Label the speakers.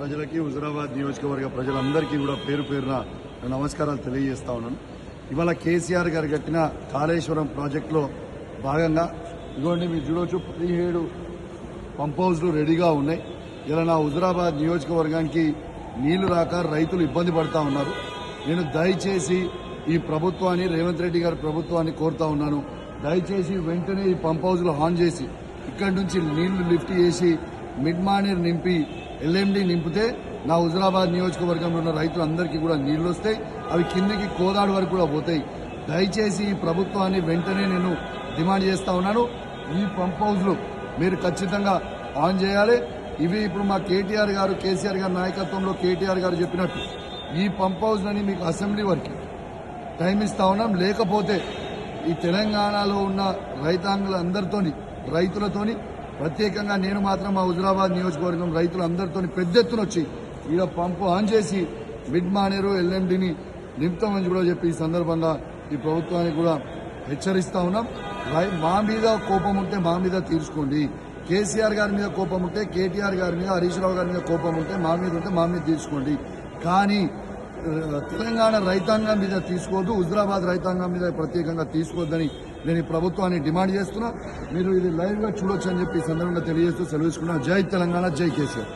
Speaker 1: ప్రజలకి హుజురాబాద్ నియోజకవర్గ ప్రజలందరికీ కూడా పేరు పేరున నమస్కారాలు తెలియజేస్తా ఉన్నాను. ఇవాళ కేసీఆర్ గారు కట్టిన కాళేశ్వరం ప్రాజెక్టులో భాగంగా ఇదిగోండి మీరు చూడవచ్చు 17 పంప్ హౌస్లు రెడీగా ఉన్నాయి. ఇలా నా హుజురాబాద్ నియోజకవర్గానికి నీళ్లు రాక రైతులు ఇబ్బంది పడతా ఉన్నారు. నేను దయచేసి ఈ ప్రభుత్వాన్ని రేవంత్ రెడ్డి గారి ప్రభుత్వాన్ని కోరుతా ఉన్నాను. దయచేసి వెంటనే ఈ పంప్ హౌస్లు ఆన్ చేసి ఇక్కడి నుంచి నీళ్లు లిఫ్ట్ చేసి మిడ్ మానేర్ నింపి ఎల్ఎండి నింపితే నా హుజురాబాద్ నియోజకవర్గంలో ఉన్న రైతులందరికీ కూడా నీళ్లు వస్తాయి. అవి కిందికి కోదాడు వరకు కూడా పోతాయి. దయచేసి ఈ ప్రభుత్వాన్ని వెంటనే నేను డిమాండ్ చేస్తా ఉన్నాను. ఈ పంప్ హౌస్లు మీరు ఖచ్చితంగా ఆన్ చేయాలి. ఇవి ఇప్పుడు మా కేటీఆర్ గారు కేసీఆర్ గారి నాయకత్వంలో కేటీఆర్ గారు చెప్పినట్టు ఈ పంప్ హౌస్లని మీకు అసెంబ్లీ వరకు టైం ఇస్తా ఉన్నాం. లేకపోతే ఈ తెలంగాణలో ఉన్న రైతాంగులందరితోని రైతులతోని ప్రత్యేకంగా నేను మాత్రం మా హుజురాబాద్ నియోజకవర్గం రైతులందరితో పెద్ద ఎత్తున వచ్చి ఈడ పంపు ఆన్ చేసి మిడ్ మానేరు ఎల్ఎండిని నింపుతామని కూడా చెప్పి ఈ సందర్భంగా ఈ ప్రభుత్వానికి కూడా హెచ్చరిస్తా ఉన్నాం. మా మీద కోపం ఉంటే మా మీద తీర్చుకోండి. కేసీఆర్ గారి మీద కోపం ఉంటే కేటీఆర్ గారి మీద హరీష్ రావు గారి మీద కోపం ఉంటే మా మీద ఉంటే మా మీద తీర్చుకోండి. కానీ తెలంగాణ రైతాంగం మీద తీసుకోవద్దు, హుజురాబాద్ రైతాంగం మీద ప్రత్యేకంగా తీసుకోవద్దని నేను ఈ ప్రభుత్వాన్ని డిమాండ్ చేస్తున్నా. మీరు ఇది లైవ్ గా చూడొచ్చు అని చెప్పి ఈ సందర్భంగా తెలియజేస్తూ సెలవు తీసుకున్నా. జై తెలంగాణ, జై కేసీఆర్.